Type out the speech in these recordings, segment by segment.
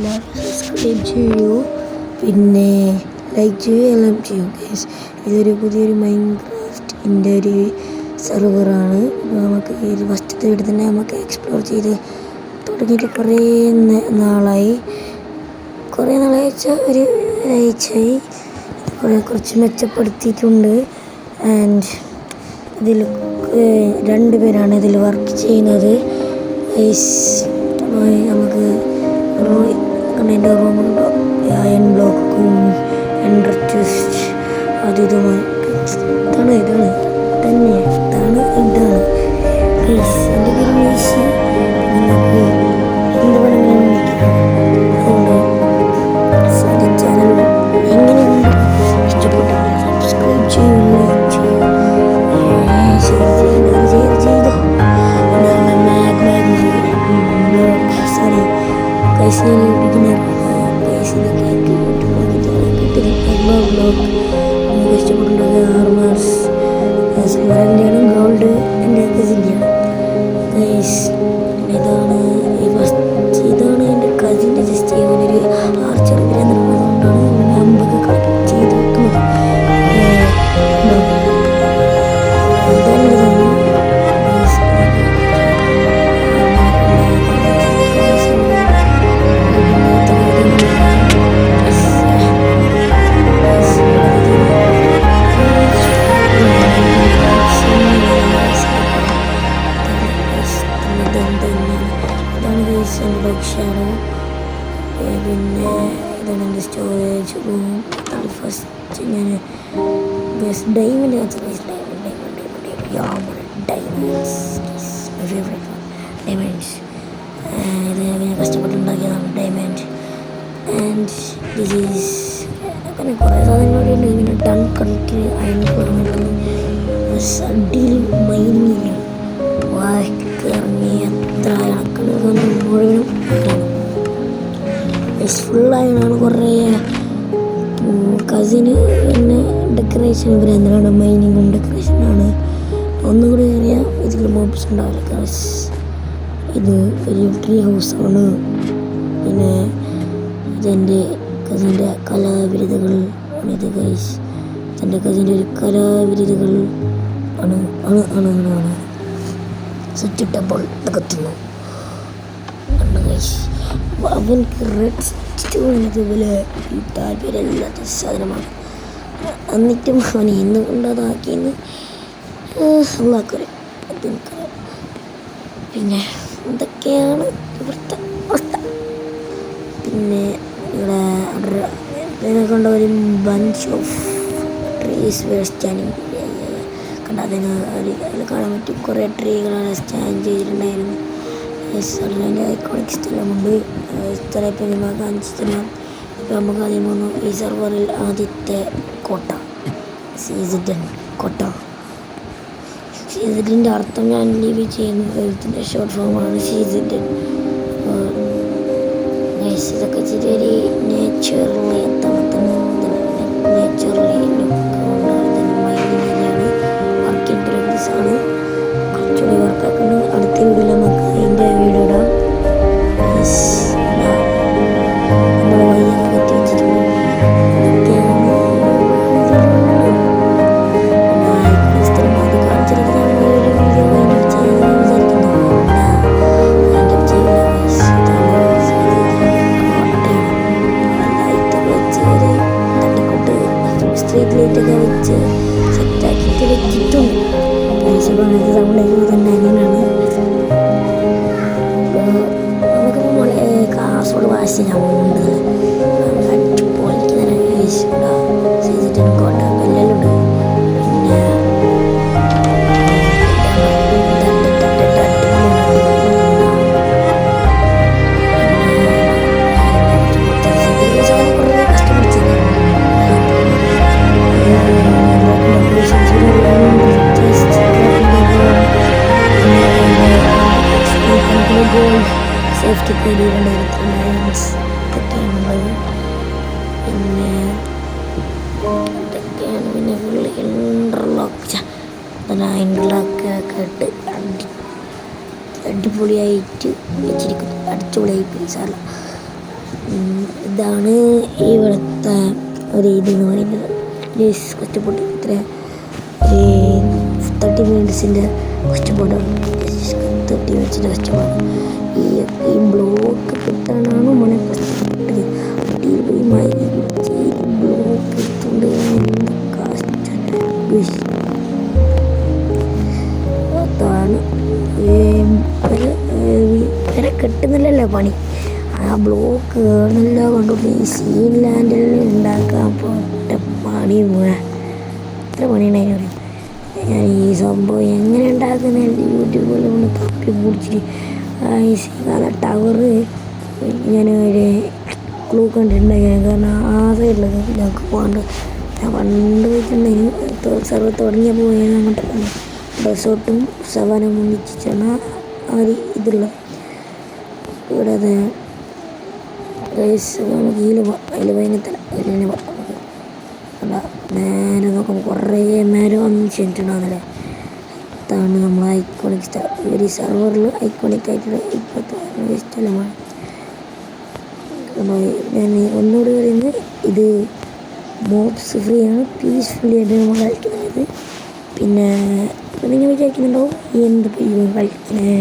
എല്ലാവരും സബ്സ്ക്രൈബ് ചെയ്യൂ, പിന്നെ ലൈക്ക് ചെയ്യുക, എല്ലാം ചെയ്യൂ ഗൈസ്. ഇതൊരു പുതിയൊരു മൈൻക്രാഫ്റ്റിൻ്റെ ഒരു സെർവറാണ്. നമുക്ക് ഈ ഫസ്റ്റത്തെ വീട് തന്നെ നമുക്ക് എക്സ്പ്ലോർ ചെയ്ത് തുടങ്ങിയിട്ട് നാളായി വെച്ചാൽ ഒരാഴ്ചയായി. കുറച്ച് മെച്ചപ്പെടുത്തിയിട്ടുണ്ട്. ആൻഡ് ഇതിൽ 2 പേരാണ് ഇതിൽ വർക്ക് ചെയ്യുന്നത്. നമുക്ക് എൻ്റെ റൂമുണ്ടോ അയൺ ബ്ലോക്കും എൻഡർ ചെസ്റ്റ് ഇതുമായി ഇതാണ് എൻ്റെ പേര് മേശി. നിങ്ങൾക്ക് എന്ത് വേണമെങ്കിലും വിളിക്കാം. അതുകൊണ്ട് എൻ്റെ ചാനൽ എങ്ങനെയുണ്ട് ഇഷ്ടപ്പെട്ടെങ്കിൽ സബ്സ്ക്രൈബ് ചെയ്യൂ, ഷെയർ ചെയ്തോ. ഇഷ്ടപ്പെട്ടുണ്ടാകുക ആർമാർസ് സിൽവറിൻ്റെയാണ്, ഗോൾഡ് എൻ്റെ കസിൻ്റെയാണ് ഗൈസ്. ഇതാണ് എൻ്റെ കസിൻ്റെ ജസ്റ്റ് അവനൊരു ആർച്ചർ എന്നുള്ളതുകൊണ്ടാണ് അമ്പൊക്കെ കളക്ട് ചെയ്ത് വെക്കുന്നത്. ഷാഡോ. പിന്നെ ഇതാണ് എൻ്റെ സ്റ്റോറേജ് റൂം. ഫസ്റ്റ് ഞാൻ ബെസ്റ്റ് ഡയമണ്ട് ഡയമണ്ട്സ് ഇത് ഞാൻ കഷ്ടപ്പെട്ടുണ്ടാക്കിയതാണ് ഡയമണ്ട്. ആൻഡ് ദിസ് ഈസ് അങ്ങനെ കുറേ സാധനങ്ങളോടെ ഉണ്ട്. ഇങ്ങനെ ടൺ കണക്കിന് അയൺ അടിയിൽ മൈനിങ് ഇറങ്ങി എത്ര കണക്കിന് മുഴുവനും ഫുള്ളായാണ്. കുറേ കസിന് പിന്നെ ഡെക്കറേഷൻ എന്തിനാണ് മൈനിങ്ങും ഡെക്കറേഷനാണ്. ഒന്നുകൂടി അറിയാം ഇതിൽ മോബ്സ് ഉണ്ടാവില്ല ഗൈസ്. ഇത് ഒരു ട്രീ ഹൗസാണ്. പിന്നെ ഇതെൻ്റെ കസിൻ്റെ കലാവിരുദ്ധകൾ ആണ് ഇത് ഗൈസ്. ഇതെൻ്റെ കസിൻ്റെ ഒരു കലാവിരുദ്ധകൾ ആണ് സെറ്റിട്ടപ്പോൾ കത്തുന്നു ഗൈസ്. അവൻക്ക് റെഡ് സ്റ്റോൺ ഇതുപോലെ താല്പര്യമില്ലാത്ത സാധനമാണ്. എന്നിട്ടും അവൻ ഇന്ന് കൊണ്ടതാക്കിയെന്ന് അതെനിക്കറിയാം. പിന്നെ ഇതൊക്കെയാണ് ഇവിടുത്തെ അവസ്ഥ. പിന്നെ ഇവിടെ കണ്ട ഒരു bunch of trees where standing കണ്ട. അതിൽ കാണാൻ പറ്റും കുറേ ട്രീകളാണ് സ്റ്റാൻഡ് ചെയ്തിട്ടുണ്ടായിരുന്നു. അതിൻ്റെ ഐക്കോണിക് സ്ഥലമുണ്ട്. സ്ഥലം ഇപ്പം നമുക്ക് കാണിച്ച സ്ഥലം. ഇപ്പം നമുക്ക് ആദ്യം വന്നു ഈ സെർവറിൽ ആദ്യത്തെ കോട്ട സീസൺ കോട്ട. സീസണിൻ്റെ അർത്ഥം ഞാൻ ലീവ് ചെയ്യുന്നത് ഇതിൻ്റെ ഷോർട്ട് ഫോമാണ് സീസൺ. ഇതൊക്കെ ചെറിയൊരു നേച്ചറിലെ വർക്കിംഗ് പ്രോഗ്രസ് ആണ്. കുറച്ചുകൂടി വർക്കാക്കുന്നത് അടുത്ത വീഡിയോയിൽ നമുക്ക് അതിൻ്റെ വീഡിയോ ഇടാം. നമ്മൾ വഴിയൊക്കെ കത്തി വെച്ചിട്ടുണ്ട്. സ്ട്രീറ്റ് ലൈറ്റൊക്കെ വെച്ച് സെറ്റാക്കിയിട്ട് വെച്ചിട്ടുണ്ട്. സൗണ്ട് തന്നെ അങ്ങനെയാണ്. നമുക്കിപ്പോൾ കാസർഗോഡ് ഭാഷയാണ് പോകുന്നത്. അടിപൊളിക്ക് തന്നെ സീസൺ കോട്ട കല്ലെല്ലുണ്ട്. പിന്നെ സേഫ്റ്റി പേടികളുണ്ട് ഇതൊക്കെയാണുള്ളത്. പിന്നെ ഫുള്ള് ഇൻ്റർലോക്ക് ഇട്ട് അടിപൊളിയായിട്ട് വെച്ചിരിക്കുന്നു. അടിപൊളിയായി പൈസ ഇതാണ് ഇവിടുത്തെ ഒരു ഇതെന്ന് പറയുന്നത്. കഷ്ടപ്പെട്ട് ഇത്ര 30 മിനിറ്റ്സിൻ്റെ കഷ്ടപ്പാടാണ്. 30 മിനിറ്റ്സിൻ്റെ കഷ്ടപ്പാട്. ഈ ബ്ലോക്ക് കിട്ടാനാണ് മോനെ കഷ്ടപ്പെട്ടത്. അടിയിൽ പോയി മൈരി പിടിച്ച് ബ്ലോക്ക് എടുത്തുകൊണ്ട് അതാണ് വരെ കിട്ടുന്നില്ലല്ലോ പണി. ആ ബ്ലോക്ക് കേറുന്നില്ല കൊണ്ടുപോയി ഈ സീൻ ലാൻഡിൽ ഉണ്ടാക്കാൻ പോട്ട പണി എത്ര പണിയുണ്ടായിരുന്നു അറിയാം. ഞാൻ ഈ സംഭവം എങ്ങനെ ഉണ്ടാക്കുന്നത് യൂട്യൂബിൽ കൊണ്ട് തപ്പി പിടിച്ചിട്ട് ഈ സീകാല ടവർ ഞാൻ ഒരു ക്ലൂ കണ്ടിട്ടുണ്ടായിരുന്നു. കാരണം ആ സൈഡിലൊക്കെ ഞങ്ങൾക്ക് പോകാണ്ട് ഞാൻ പണ്ട് വെച്ചിട്ടുണ്ടെങ്കിൽ സർവ്വ തുടങ്ങിയപ്പോൾ ഞാൻ അങ്ങോട്ട് റിസോർട്ടും സവാനും ഒന്നിച്ചാണ് ആ ഒരു ഇതുള്ളത്. ഇവിടെ അത് നമുക്ക് ഇതിൽ പോകാം. അതിൽ വൈകുന്നേരം അതിൽ പോകാം. അല്ല നേരെ നോക്കുമ്പോൾ കുറേ നേരം ഒന്നും ചെന്നിട്ടുണ്ടാകുന്നല്ലേ. അതാണ് നമ്മൾ ഐക്കോണിക് സ്ഥലം. ഈ സെർവറിൽ ഐക്കോണിക് ആയിട്ടുള്ള ഇപ്പോഴത്തെ സ്ഥലമാണ്. ഞാൻ ഒന്നുകൂടി പറയുന്നത് ഇത് മോബ്സ് ഫ്രീ ആണ്. പീസ്ഫുള്ളി ആയിട്ട് നമ്മൾ കളിക്കുന്നത്. പിന്നെ നിങ്ങൾ വിചാരിക്കുന്നുണ്ടാവും എന്ത് കളിക്കുന്നത്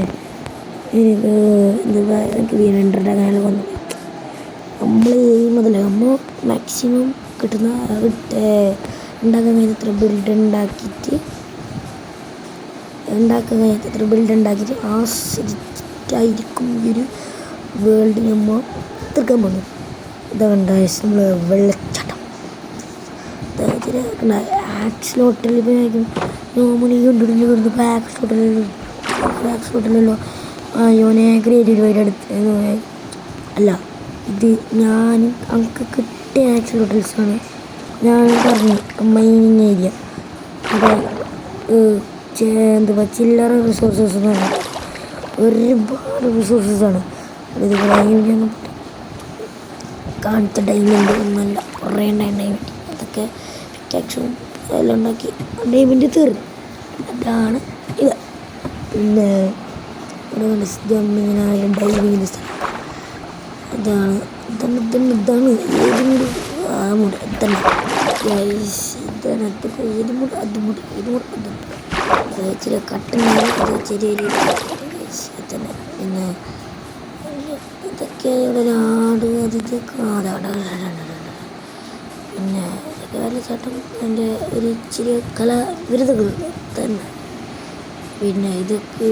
എനിക്ക് വീണ്ടുണ്ടാക്കാൻ അങ്ങനെ വന്നു. നമ്മൾ ചെയ്യുന്നതല്ല, നമ്മൾ മാക്സിമം കിട്ടുന്ന ഉണ്ടാക്കാൻ കഴിയുന്നത്ര ബിൽഡ് ഉണ്ടാക്കിയിട്ട് ആസ്വദിച്ചിട്ടായിരിക്കും ഈ ഒരു വേൾഡ് നമ്മൾ തീർക്കാൻ പോകുന്നത്. ഇതുകൊണ്ട് നമ്മൾ വെള്ളച്ചാട്ടം ആക്സിലോട്ടിൽ ഇപ്പോൾ നോമണി കൊണ്ടിരുന്ന് കിടന്ന് ആക്സിലോട്ടിലല്ലോ യോനെ ക്രിയേറ്റീവ് വരെ അടുത്ത് അല്ല, ഇത് ഞാൻ നമുക്ക് കിട്ടിയ ആക്സിലോട്ടൽസാണ്. ഞാൻ പറഞ്ഞു മൈനിങ് ഏരിയ അവിടെ എന്തുവാ ചില്ലറ റിസോഴ്സസ് എന്ന് പറഞ്ഞാൽ ഒരുപാട് റിസോഴ്സസാണ്. ഇത് കാണിച്ച ഡയമണ്ട് ഒന്നല്ല, കുറേ ഡയമണ്ട്. അതൊക്കെ പിക്കാക്സും എല്ലാം ഉണ്ടാക്കി ഡയമണ്ട് തീർന്നു. അതാണ് ഇത്. പിന്നെ ഇവിടെ ജമ്മിങ്ങിനായാലും ഡൈവിങ്ങിൻ്റെ സ്ഥലം ഇതാണ്. ഇതാണ് ഏത് മുടി തന്നെ ഇതിനകത്ത് ഏത് മുടി അത് മുടി ചില കട്ടുണ്ടാകും. ചെറിയ തന്നെ. പിന്നെ ഇതൊക്കെ ഇവിടെ നാട് അതിഥിയൊക്കെ പിന്നെ ഇതൊക്കെ വെള്ളച്ചാട്ടം എൻ്റെ ഒരു ഇച്ചിരി കലാവിരുതുകൾ തന്നെ. പിന്നെ ഇതൊക്കെ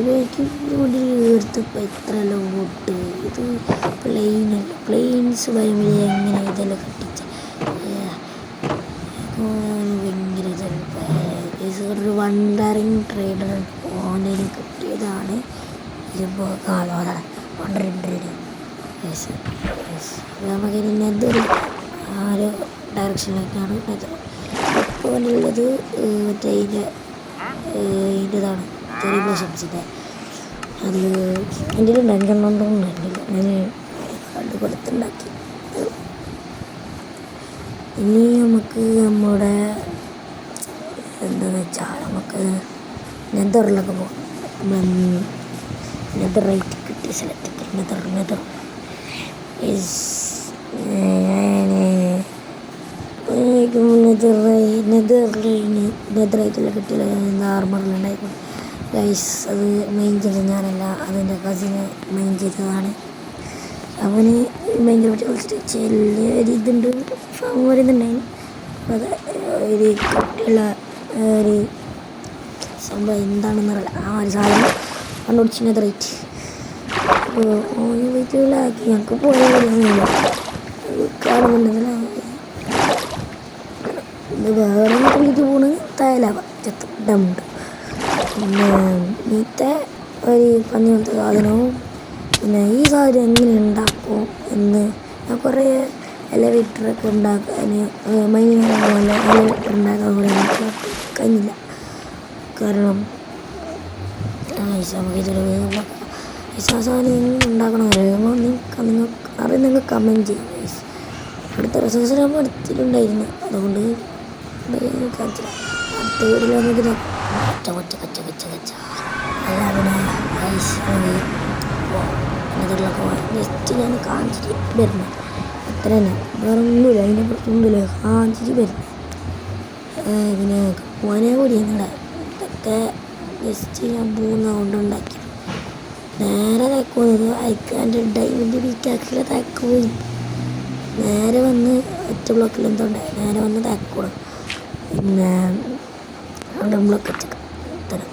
വേണ്ടി എടുത്തപ്പോൾ ഇത്രയെല്ലാം വോട്ട്. ഇത് പ്ലെയിൻസ് ഭയങ്കര എങ്ങനെ ഇതെല്ലാം കട്ടിച്ച് ഭയങ്കര ഒരു വണ്ടറിങ് ട്രേഡർ ഓൺലൈനിൽ കിട്ടിയതാണ്. ഇതിപ്പോൾ കാലമാണ് വണ്ടറിങ് ട്രേഡിങ്. നമുക്ക് നെതർ ആ ഒരു ഡയറക്ഷനിലേക്കാണ് നെതർ. ഇപ്പോൾ ഉള്ളത് മറ്റേ ഇതിൻ്റെതാണ് ചെറിയ ബ്ലോസംസിൻ്റെ. അത് എൻ്റെ ഉണ്ടാക്കിക്കൊണ്ടൊന്നും ഞാൻ കണ്ട് കൊടുത്തുണ്ടാക്കി. ഇനി നമുക്ക് നമ്മുടെ എന്താണെന്ന് വെച്ചാൽ നമുക്ക് നെതറിലൊക്കെ പോകാം. നെതറൈറ്റ് കിട്ടി സെലക്ട് നെതർ നെതറൈറ്റിൽ കിട്ടിയ ആർമറിലുണ്ടായിക്കോട്ടെ ഗൈസ്. അത് മെയിൻ ചെയ്തത് ഞാനല്ല, അതെൻ്റെ കസിന് മെയിൻ ചെയ്തതാണ്. അവന് ഭയങ്കര പറ്റി വിളിച്ചിട്ട് ചെറിയൊരു ഇതുണ്ട് ഫാം വരുന്നുണ്ടായിരുന്നു. അത് ഒരു കട്ടിയുള്ള ഒരു സംഭവം എന്താണെന്നറിയില്ല. ആ ഒരു സാധനം കണ്ടുപിടിച്ച് നെതറൈറ്റ്. അപ്പോൾ ഓന് വീട്ടിലാക്കി ഞങ്ങൾക്ക് പോയാൽ കാണുന്നുണ്ടെങ്കിൽ ഇത് വേറെ വീട്ടിൽ പോണ് തയ്യാലാവാം ചെത്തും ഡമുണ്ട്. പിന്നെ മീത്തെ ഒരു പന്നി പോലത്തെ സാധനവും. പിന്നെ ഈ സാധനം എങ്ങനെ ഉണ്ടാക്കും എന്ന് ഞാൻ കുറേ എലവേറ്ററൊക്കെ ഉണ്ടാക്കാൻ മൈനിങ് എലവേറ്റർ ഉണ്ടാക്കാൻ കൂടെ എനിക്ക് കഴിഞ്ഞില്ല. കാരണം നമുക്ക് ഇതിൽ സാധനം എങ്ങനെ ഉണ്ടാക്കണം നിങ്ങൾക്ക് അറിയാം. നിങ്ങൾ കമൻറ്റ് ചെയ്യും. അടുത്ത റിസോഴ്സ് നമ്മൾ എടുത്തിട്ടുണ്ടായിരുന്നു, അതുകൊണ്ട് കാണിച്ചില്ല. അടുത്ത വീട്ടിൽ വന്നിട്ട് കച്ച എല്ലാവരും ഇതിലൊക്കെ ജസ്റ്റ് ഞാൻ കാണിച്ചിട്ട് വരുന്നു. അത്ര തന്നെ, വേറെ ഒന്നുമില്ല, അതിൻ്റെ പുറത്തൊന്നുമില്ല. കാഞ്ചി വരുന്നത് പിന്നെ പോനെ കൂടി ഞങ്ങളെ ഇതൊക്കെ ജസ്റ്റ് ഞാൻ പോകുന്ന കൊണ്ടുണ്ടാക്കി. നേരെ തേക്ക് പോകുന്നത് അയക്കാൻ്റെ ഡൈമണ്ട് ബീറ്റാക്കിലെ തേക്ക് പോയി നേരെ വന്ന് ഒറ്റ ബ്ലോക്കിൽ എന്തുണ്ടായി നേരെ വന്ന് തേക്ക് കൂടും. പിന്നെ അവിടെ ബ്ലോക്ക് വെച്ചേക്കാം ഇത്തരം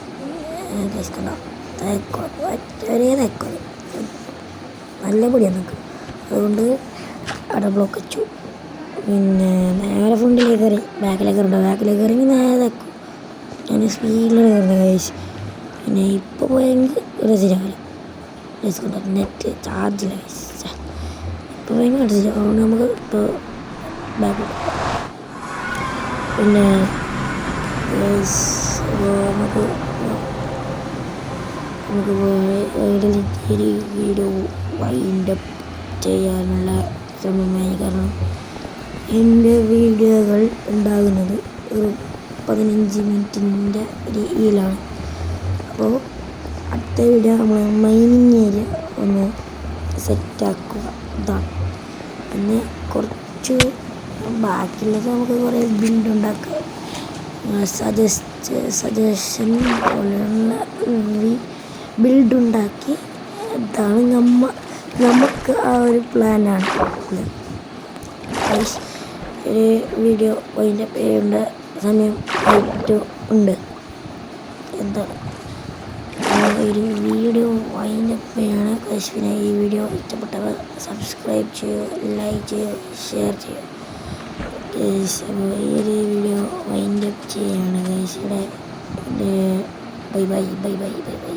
കഴിച്ചിട്ടുണ്ടാവും. തേക്കോ ഒരേ തേക്കോ നല്ല പൊടിയാണ് നിൽക്കും. അതുകൊണ്ട് അവിടെ ബ്ലോക്ക് വെച്ചു. പിന്നെ നേരെ ഫ്രണ്ടിലേക്ക് കയറി ബാക്കിലേക്ക് കയറുണ്ടോ, ബാക്കിലേക്ക് കയറി നേരെ തേക്കും. ഞാൻ സ്പീഡിലാണ് കയറുന്നത് കഴിച്ച്. പിന്നെ ഇപ്പോൾ പോയെങ്കിൽ ഒരു ശരിയാവില്ല, ഡിസ്കൗണ്ട് നെറ്റ് ചാർജില്ല കഴിച്ച്. ഇപ്പോൾ പോയെങ്കിൽ അടിച്ചില്ല, അതുകൊണ്ട് നമുക്ക് ഇപ്പോൾ ബാക്ക്. പിന്നെ നമുക്ക് ഈ വീഡിയോ വൈൻഡപ്പ് ചെയ്യാനുള്ള ശ്രമമായി. കാരണം എൻ്റെ വീഡിയോകൾ ഉണ്ടാകുന്നത് ഒരു 15 മിനിറ്റിൻ്റെ രീതിയിലാണ്. അപ്പോൾ അടുത്ത വീഡിയോ നമ്മൾ മൈനിങ് ഏരിയ ഒന്ന് സെറ്റാക്കുക ഇതാണ്. പിന്നെ കുറച്ച് ബാക്കിയുള്ളത് നമുക്ക് കുറേ ബിൽഡ് ഉണ്ടാക്കാം. സജഷൻ പോലെയുള്ള ബിൽഡ് ഉണ്ടാക്കി അതാണ് നമുക്ക് ആ ഒരു പ്ലാനാണ്. ഒരു വീഡിയോ അതിൻ്റെ പേരുണ്ട് സമയം ആയിട്ട് ഉണ്ട്. എന്താണ് ഒരു വീഡിയോ അതിൻ്റെ പേരാണ് ഗൈസ്. പിന്നെ ഈ വീഡിയോ ഇഷ്ടപ്പെട്ടവർ സബ്സ്ക്രൈബ് ചെയ്യുക, ലൈക്ക് ചെയ്യുക, ഷെയർ ചെയ്യുക. ഈ ഒരു വീഡിയോ വൈൻഡപ്പ് ചെയ്യുകയാണ് ഗൈസ്. ഇവിടെ bye bye bye bye bye bye.